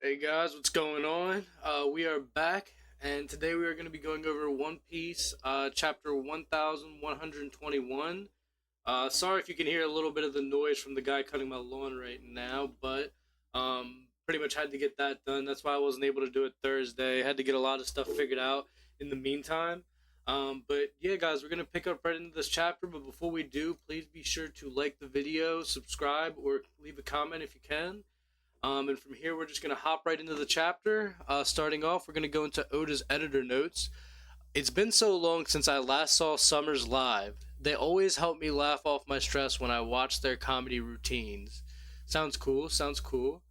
Hey guys, what's going on? We are back, and today we are going to be going over One Piece, chapter 1121. Sorry if you can hear a little bit of the noise from the guy cutting my lawn right now, but pretty much had to get that done. That's why I wasn't able to do it Thursday. Had to get a lot of stuff figured out in the meantime. But yeah, guys, we're going to pick up right into this chapter, but before we do, please be sure to like the video, subscribe, or leave a comment if you can. And from here, we're just going to hop right into the chapter. Starting off, we're going to go into Oda's editor notes. It's been so long since I last saw Summers live. They always help me laugh off my stress when I watch their comedy routines. Sounds cool, sounds cool.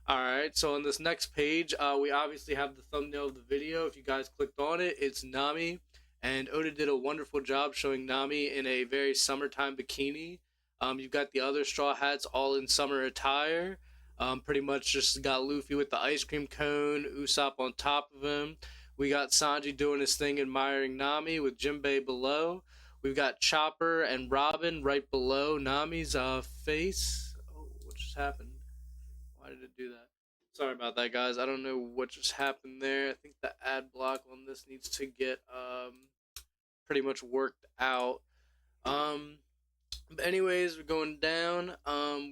Alright, so on this next page, we obviously have the thumbnail of the video. If you guys clicked on it, it's Nami. And Oda did a wonderful job showing Nami in a very summertime bikini. You've got the other Straw Hats all in summer attire. Pretty much just got Luffy with the ice cream cone, Usopp on top of him. We got Sanji doing his thing, admiring Nami with Jinbei below. We've got Chopper and Robin right below Nami's face. Oh, what just happened? Why did it do that? Sorry about that, guys. I don't know what just happened there. I think the ad block on this needs to get pretty much worked out. Um, but anyways, we're going down.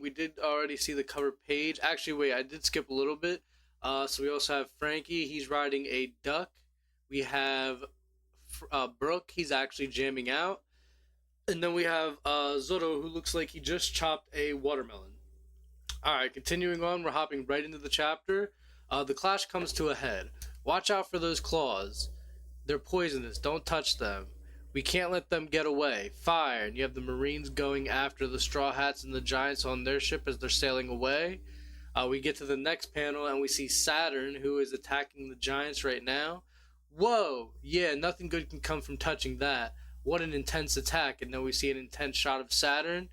We did already see the cover page. Actually, wait, I did skip a little bit. So we also have Frankie. He's riding a duck. We have Brooke. He's actually jamming out. And then we have Zoro, who looks like he just chopped a watermelon. All right, continuing on, we're hopping right into the chapter. The clash comes to a head. Watch out for those claws. They're poisonous. Don't touch them. We can't let them get away. Fire! And you have the Marines going after the Straw Hats and the Giants on their ship as they're sailing away. We get to the next panel and we see Saturn, who is attacking the Giants right now. Whoa! Yeah, nothing good can come from touching that. What an intense attack. And then we see an intense shot of Saturn.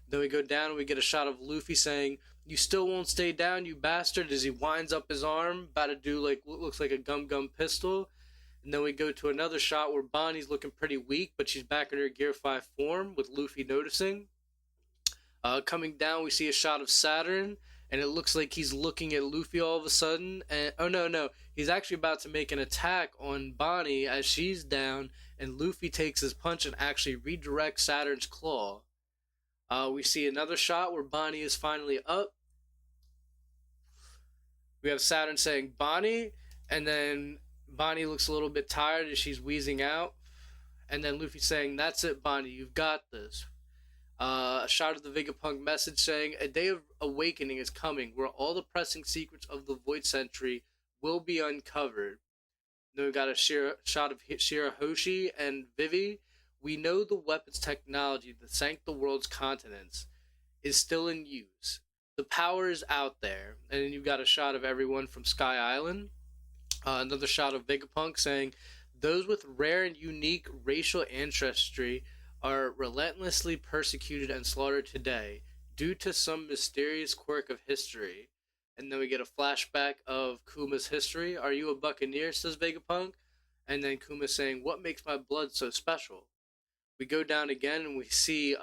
Then we go down and we get a shot of Luffy saying, "You still won't stay down, you bastard," as he winds up his arm, about to do like what looks like a gum gum pistol. And then we go to another shot where Bonnie's looking pretty weak, but she's back in her Gear 5 form, with Luffy noticing. Coming down, we see a shot of Saturn, and it looks like he's looking at Luffy all of a sudden. And oh no, no, he's actually about to make an attack on Bonnie as she's down, and Luffy takes his punch and actually redirects Saturn's claw. We see another shot where Bonnie is finally up. We have Saturn saying Bonnie, and then Bonnie looks a little bit tired as she's wheezing out. And then Luffy saying, "That's it, Bonnie, you've got this." A shot of the Vegapunk message saying, "A day of awakening is coming, where all the pressing secrets of the Void Century will be uncovered." Then we got a shot of Shirahoshi and Vivi. "We know the weapons technology that sank the world's continents is still in use. The power is out there." And then you've got a shot of everyone from Sky Island. Another shot of Vegapunk saying, "Those with rare and unique racial ancestry are relentlessly persecuted and slaughtered today due to some mysterious quirk of history." And then we get a flashback of Kuma's history. "Are you a buccaneer?" says Vegapunk. And then Kuma saying, "What makes my blood so special?" We go down again and we see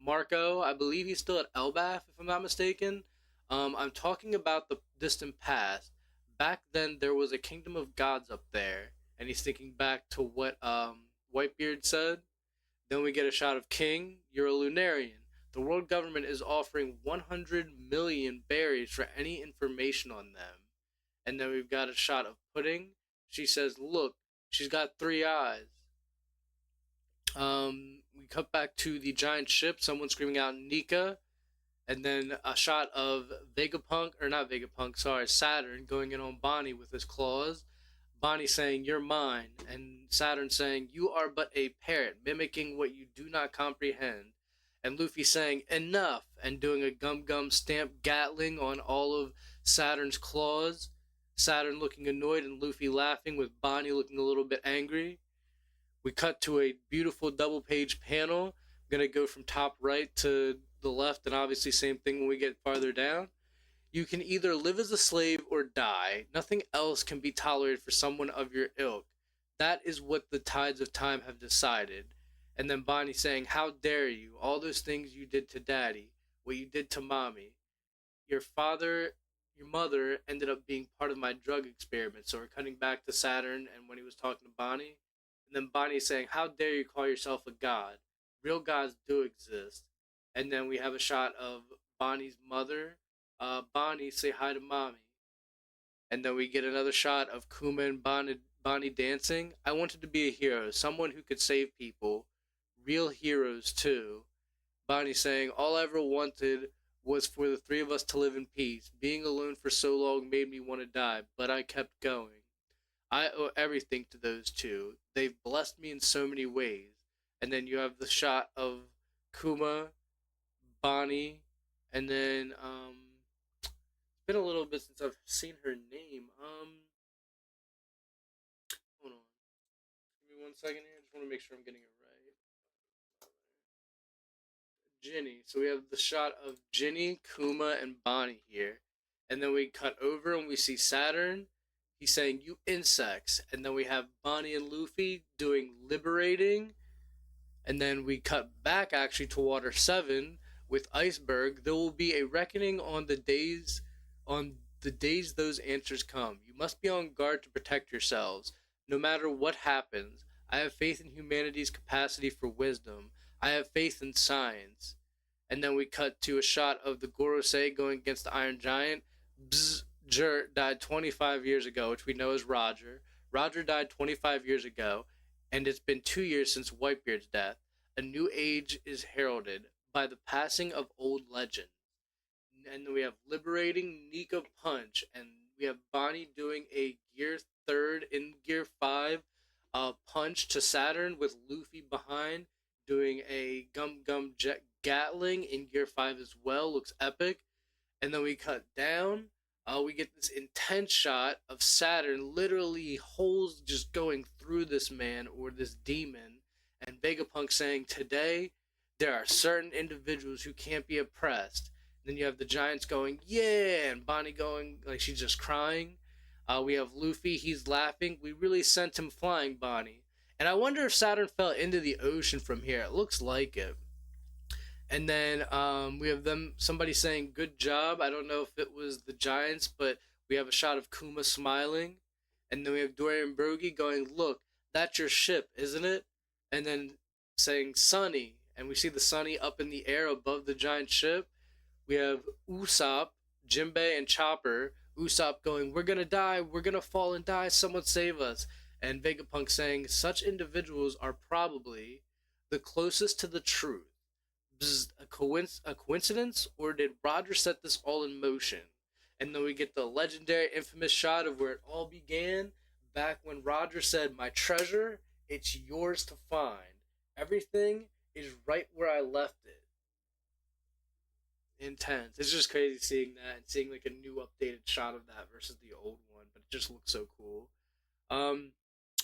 Marco. I believe he's still at Elbaf, if I'm not mistaken. I'm talking about the distant past. Back then, there was a kingdom of gods up there, and he's thinking back to what Whitebeard said. Then we get a shot of King. "You're a Lunarian. The world government is offering 100 million berries for any information on them." And then we've got a shot of Pudding. She says, "Look, she's got 3 eyes." We cut back to the giant ship. Someone screaming out Nika, and then a shot of Vegapunk, or not Vegapunk, sorry, Saturn going in on Bonnie with his claws. Bonnie saying, "You're mine," and Saturn saying, "You are but a parrot, mimicking what you do not comprehend." And Luffy saying, "Enough," and doing a gum gum stamp Gatling on all of Saturn's claws. Saturn looking annoyed and Luffy laughing, with Bonnie looking a little bit angry. We cut to a beautiful double page panel. I'm going to go from top right to the left, and obviously, same thing when we get farther down. "You can either live as a slave or die. Nothing else can be tolerated for someone of your ilk. That is what the tides of time have decided." And then Bonnie saying, "How dare you? All those things you did to Daddy, what you did to Mommy. Your father your mother ended up being part of my drug experiment. So we're cutting back to Saturn and when he was talking to Bonnie. And then Bonnie saying, how dare you call yourself a god? Real gods do exist. And then we have a shot of Bonnie's mother. Bonnie, say hi to mommy. And then we get another shot of Kuma and Bonnie dancing. I wanted to be a hero, someone who could save people, real heroes too. Bonnie saying, all I ever wanted was for the three of us to live in peace. Being alone for so long made me want to die, but I kept going. I owe everything to those two. They've blessed me in so many ways. And then you have the shot of Kuma, Bonnie, and then it's been a little bit since I've seen her name. Hold on. Give me 1 second here. I just want to make sure I'm getting it right. Ginny. So we have the shot of Ginny, Kuma, and Bonnie here. And then we cut over and we see Saturn. He's saying, you insects. And then we have Bonnie and Luffy doing liberating. And then we cut back actually to Water 7 with Iceberg. There will be a reckoning on the days those answers come. You must be on guard to protect yourselves. No matter what happens, I have faith in humanity's capacity for wisdom. I have faith in science. And then we cut to a shot of the Gorosei going against the Iron Giant. Bzz, died 25 years ago, which we know is Roger. Roger died 25 years ago, and it's been 2 years since Whitebeard's death. A new age is heralded by the passing of old legends. And then we have Liberating Nika Punch, and we have Bonnie doing a Gear third in Gear 5 punch to Saturn with Luffy behind doing a Gum Gum Jet Gatling in Gear 5 as well. Looks epic. And then we cut down. We get this intense shot of Saturn literally holes just going through this man or this demon. And Vegapunk saying, today there are certain individuals who can't be oppressed. Then you have the Giants going, yeah, and Bonnie going like she's just crying. We have Luffy, he's laughing. We really sent him flying, Bonnie. And I wonder if Saturn fell into the ocean from here. It looks like it. And then we have somebody saying, good job. I don't know if it was the Giants, but we have a shot of Kuma smiling. And then we have Dorian Brogy going, look, that's your ship, isn't it? And then saying, Sunny. And we see the Sunny up in the air above the giant ship. We have Usopp, Jinbei, and Chopper. Usopp going, we're going to die. We're going to fall and die. Someone save us. And Vegapunk saying, such individuals are probably the closest to the truth. A coincidence, or did Roger set this all in motion? And then we get the legendary, infamous shot of where it all began, back when Roger said, my treasure, it's yours to find. Everything is right where I left it. Intense. It's just crazy seeing that and seeing like a new updated shot of that versus the old one, but it just looks so cool. Um,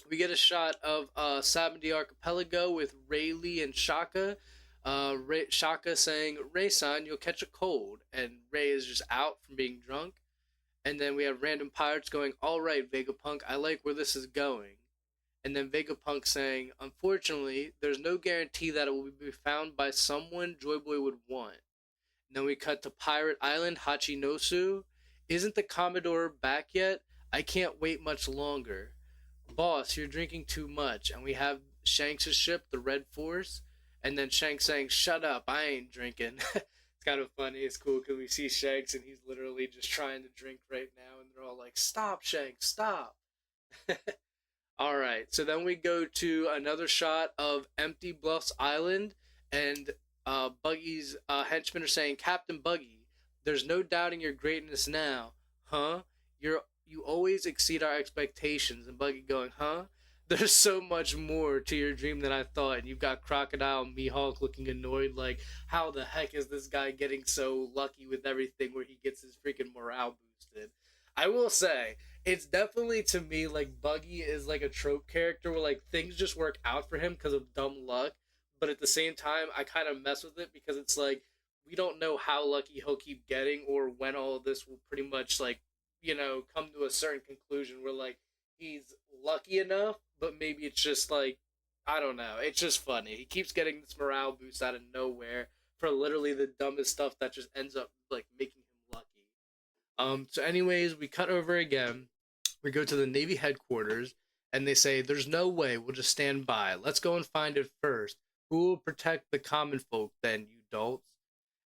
we get a shot of Sabaody Archipelago with Rayleigh and Shaka. Shaka saying, Ray-san, you'll catch a cold. And Ray is just out from being drunk. And then we have random pirates going, all right, Vegapunk, I like where this is going. And then Vegapunk saying, unfortunately, there's no guarantee that it will be found by someone Joy Boy would want. And then we cut to Pirate Island, Hachinosu. Isn't the Commodore back yet? I can't wait much longer. Boss, you're drinking too much. And we have Shanks' ship, the Red Force. And then Shanks saying, shut up, I ain't drinking. It's kind of funny. It's cool because we see Shanks and he's literally just trying to drink right now. And they're all like, stop, Shanks, stop. All right, so then we go to another shot of Empty Bluffs Island, and Buggy's henchmen are saying, Captain Buggy, there's no doubting your greatness now, huh? You always exceed our expectations. And Buggy going, huh? There's so much more to your dream than I thought. And you've got Crocodile and Mihawk looking annoyed, like, how the heck is this guy getting so lucky with everything where he gets his freaking morale boosted? I will say, it's definitely to me like Buggy is like a trope character where like things just work out for him because of dumb luck, but at the same time I kind of mess with it because it's like we don't know how lucky he'll keep getting or when all of this will pretty much like come to a certain conclusion where like he's lucky enough, but maybe it's just like I don't know. It's just funny. He keeps getting this morale boost out of nowhere for literally the dumbest stuff that just ends up like making him lucky. So anyways, we cut over again. We go to the Navy headquarters, and they say, "There's no way. We'll just stand by. Let's go and find it first. Who will protect the common folk then, you dolts?"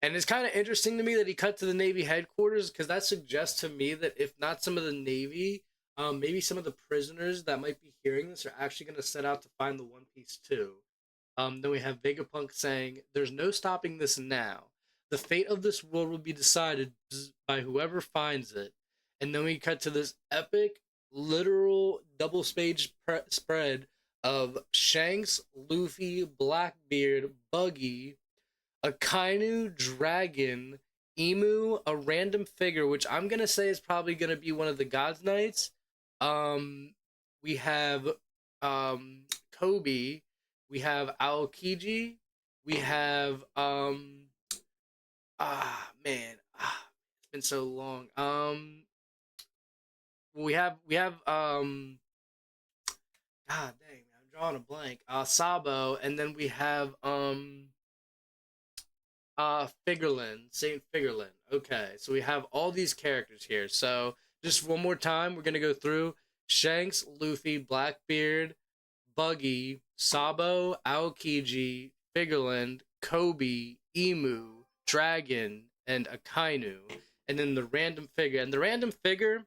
And it's kind of interesting to me that he cut to the Navy headquarters because that suggests to me that if not some of the Navy, maybe some of the prisoners that might be hearing this are actually going to set out to find the One Piece too. Then we have Vegapunk saying, "There's no stopping this now. The fate of this world will be decided by whoever finds it." And then we cut to this epic, literal double page spread of Shanks, Luffy, Blackbeard, Buggy, a Kainu, Dragon, Emu, a random figure, which I'm gonna say is probably gonna be one of the Gods Knights. Um, we have Kobe, we have Aokiji, we have man, it's been so long. We have God dang, I'm drawing a blank. Sabo, and then we have Figurlin, Saint Figurlin. Okay, so we have all these characters here. So just one more time, we're gonna go through Shanks, Luffy, Blackbeard, Buggy, Sabo, Aokiji, Figurland, Kobe, Emu, Dragon, and Akainu. And then the random figure. And the random figure,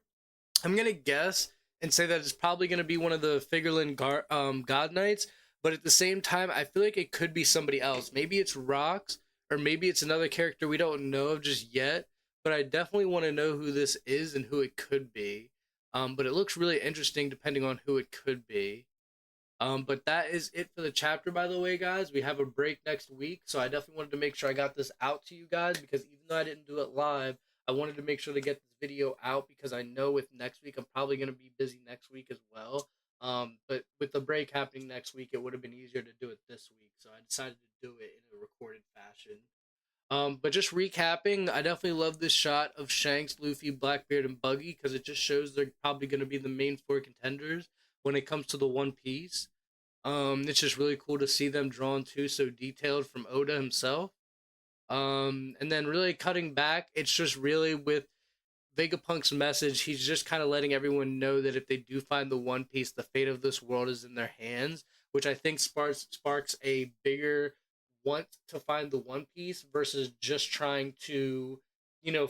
I'm gonna guess and say that it's probably gonna be one of the Figurland God Knights, but at the same time, I feel like it could be somebody else. Maybe it's Rocks, or maybe it's another character we don't know of just yet. But I definitely want to know who this is and who it could be. But it looks really interesting depending on who it could be. But that is it for the chapter, by the way, guys. We have a break next week, so I definitely wanted to make sure I got this out to you guys because even though I didn't do it live, I wanted to make sure to get this video out because I know with next week, I'm probably going to be busy next week as well. But with the break happening next week, it would have been easier to do it this week, so I decided to do it in a recorded fashion. But just recapping, I definitely love this shot of Shanks, Luffy, Blackbeard, and Buggy because it just shows they're probably going to be the main four contenders when it comes to the One Piece. It's just really cool to see them drawn too, so detailed from Oda himself. And then really cutting back, it's just really with Vegapunk's message. He's just kind of letting everyone know that if they do find the One Piece, the fate of this world is in their hands, which I think sparks a bigger want to find the One Piece versus just trying to,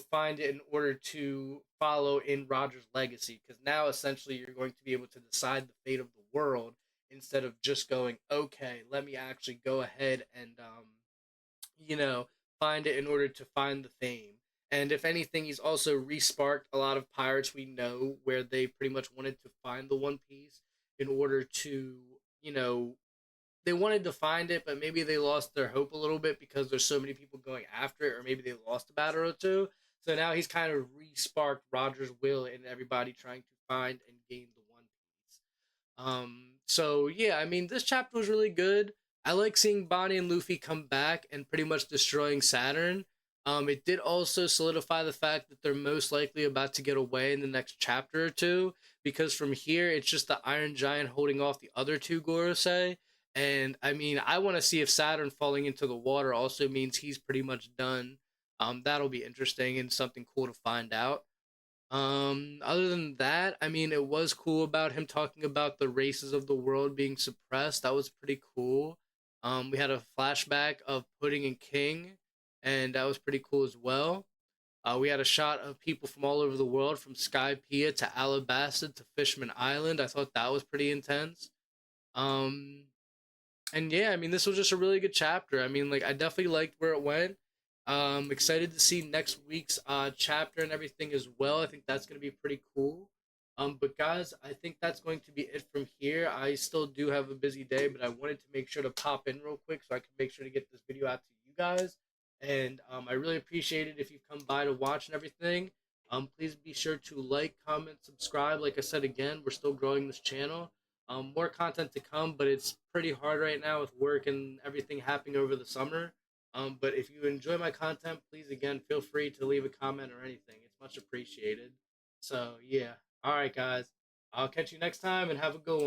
find it in order to follow in Roger's legacy. Because now essentially you're going to be able to decide the fate of the world instead of just going, okay, let me actually go ahead and you know, find it in order to find the fame. And if anything, he's also resparked a lot of pirates we know where they pretty much wanted to find the One Piece in order to, you know, they wanted to find it, but maybe they lost their hope a little bit because there's so many people going after it, or maybe they lost a battle or two. So now he's kind of resparked Roger's will and everybody trying to find and gain the One Piece. So yeah, I mean, this chapter was really good. I like seeing Bonnie and Luffy come back and pretty much destroying Saturn. It did also solidify the fact that they're most likely about to get away in the next chapter or two, because from here it's just the Iron Giant holding off the other two Gorosei. And I mean, I want to see if Saturn falling into the water also means he's pretty much done. That'll be interesting and something cool to find out. Other than that, I mean, it was cool about him talking about the races of the world being suppressed. That was pretty cool. We had a flashback of Pudding and King, and that was pretty cool as well. We had a shot of people from all over the world, from Skypiea to Alabasta to Fishman Island. I thought that was pretty intense. Um, and yeah, I mean, this was just a really good chapter. I mean, like, I definitely liked where it went. Excited to see next week's chapter and everything as well. I think that's going to be pretty cool. But guys, I think that's going to be it from here. I still do have a busy day, but I wanted to make sure to pop in real quick so I can make sure to get this video out to you guys. And I really appreciate it if you come by to watch and everything. Please be sure to like, comment, subscribe. Like I said again, we're still growing this channel. More content to come, but it's pretty hard right now with work and everything happening over the summer. But if you enjoy my content, please again feel free to leave a comment or anything. It's much appreciated. So yeah. All right, guys. I'll catch you next time and have a good one.